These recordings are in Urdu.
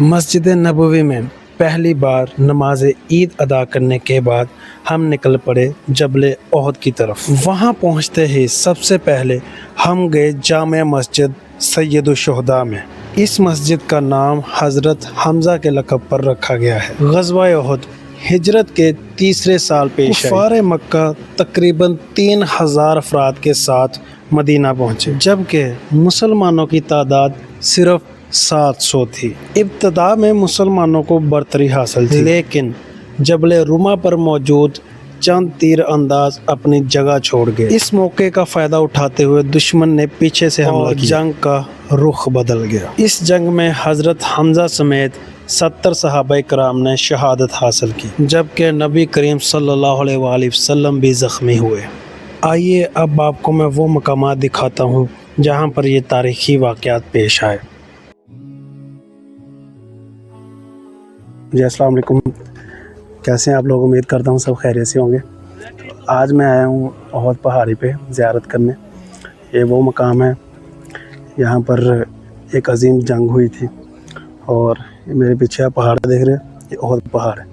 مسجد نبوی میں پہلی بار نماز عید ادا کرنے کے بعد ہم نکل پڑے جبل احد کی طرف۔ وہاں پہنچتے ہی سب سے پہلے ہم گئے جامع مسجد سید الشہداء میں۔ اس مسجد کا نام حضرت حمزہ کے لقب پر رکھا گیا ہے۔ غزوہ احد ہجرت کے تیسرے سال پیش آئی۔ کفار مکہ تقریباً 3000 افراد کے ساتھ مدینہ پہنچے، جبکہ مسلمانوں کی تعداد صرف 700 تھی۔ ابتدا میں مسلمانوں کو برتری حاصل تھی، لیکن جبل رما پر موجود چند تیر انداز اپنی جگہ چھوڑ گئے۔ اس موقع کا فائدہ اٹھاتے ہوئے دشمن نے پیچھے سے حملہ کیا، جنگ کا رخ بدل گیا۔ اس جنگ میں حضرت حمزہ سمیت 70 صحابہ کرام نے شہادت حاصل کی، جبکہ نبی کریم صلی اللہ علیہ وآلہ وسلم بھی زخمی ہوئے۔ آئیے اب آپ کو میں وہ مقامات دکھاتا ہوں جہاں پر یہ تاریخی واقعات پیش آئے۔ جی السلام علیکم، کیسے ہیں آپ لوگ؟ امید کرتا ہوں سب خیریت سے ہوں گے۔ آج میں آیا ہوں احد پہاڑی پہ زیارت کرنے۔ یہ وہ مقام ہے یہاں پر ایک عظیم جنگ ہوئی تھی، اور میرے پیچھے آپ پہاڑ دیکھ رہے ہیں، یہ احد پہاڑ ہے۔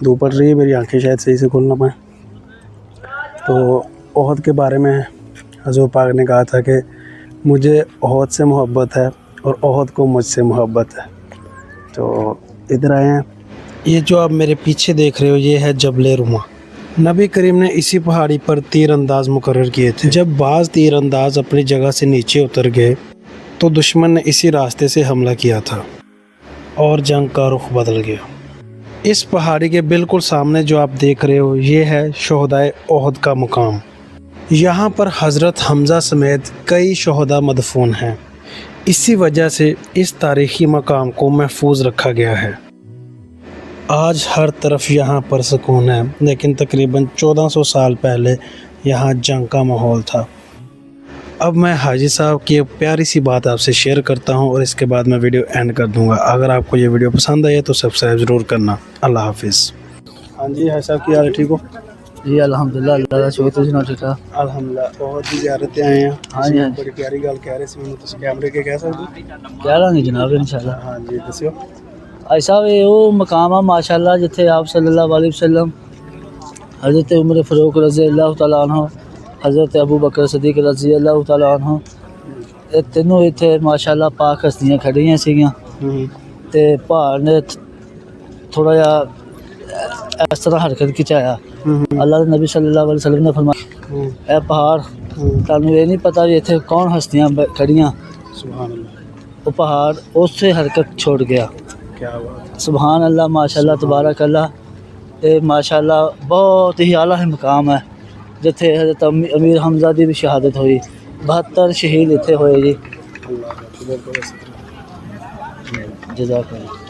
دھوپ پڑ رہی ہے، میری آنکھیں شاید صحیح سے کھول نہ پائیں۔ تو احد کے بارے میں حضور پاک نے کہا تھا کہ مجھے احد سے محبت ہے اور احد کو مجھ سے محبت ہے۔ تو ادھر آئے ہیں۔ یہ جو آپ میرے پیچھے دیکھ رہے ہو، یہ ہے جبل رما۔ نبی کریم نے اسی پہاڑی پر تیر انداز مقرر کیے تھے۔ جب بعض تیر انداز اپنی جگہ سے نیچے اتر گئے تو دشمن نے اسی راستے سے حملہ کیا تھا اور جنگ کا رخ بدل گیا۔ اس پہاڑی کے بالکل سامنے جو آپ دیکھ رہے ہو، یہ ہے شہدائے احد کا مقام۔ یہاں پر حضرت حمزہ سمیت کئی شہداء مدفون ہیں۔ اسی وجہ سے اس تاریخی مقام کو محفوظ رکھا گیا ہے۔ آج ہر طرف یہاں پر سکون ہے، لیکن تقریباً 1400 سال پہلے یہاں جنگ کا ماحول تھا۔ اب میں حاجی صاحب کی ایک پیاری سی بات آپ سے شیئر کرتا ہوں، اور اس کے بعد میں ویڈیو اینڈ کر دوں گا۔ اگر آپ کو یہ ویڈیو پسند آئے تو سبسکرائب ضرور کرنا۔ اللہ حافظ۔ ہاں جی حاجی صاحب، کی حال ہے؟ ٹھیک ہو؟ جی الحمدللہ، اللہ کا شکر، تسی سناؤ ٹھیک ٹھاک؟ الحمدللہ۔ بہت ہی زیارت آئے ہیں۔ ہاں جی ہاں بڑی پیاری گل کہہ رہے سی مینوں، تسی کیمرے کے کہہ سکتے؟ کہہ رہا گے جناب انشاءاللہ۔ ہاں جی دسیو۔ حاجی صاحب یہ وہ مقام ہے ماشاءاللہ جتھے آپ صلی اللہ علیہ وسلم، حضرت عمر فاروق رضی اللہ تعالیٰ عنہ، حضرت ابو بکر صدیق رضی اللہ تعالیٰ عنہ، یہ تینوں اتنے ماشاءاللہ پاک ہستیاں کھڑیاں سیگیاں۔ تے پہاڑ نے تھوڑا جا اس طرح حرکت کھچایا۔ اللہ کے نبی صلی اللہ علیہ وسلم نے فرمایا اے پہاڑ، تانوں یہ نہیں پتا کہ اتنے کون ہستیاں کھڑیاں؟ سبحان اللہ۔ وہ پہاڑ اس سے حرکت چھوڑ گیا۔ کیا بات ہے، سبحان اللہ، ماشاءاللہ، تبارک اللہ۔ یہ ماشاءاللہ بہت ہی اعلیٰ مقام ہے جتھے حضرت امیر حمزہ دی بھی شہادت ہوئی۔ 72 شہید اتنے ہوئے جی۔ اللہ کا جزاک اللہ۔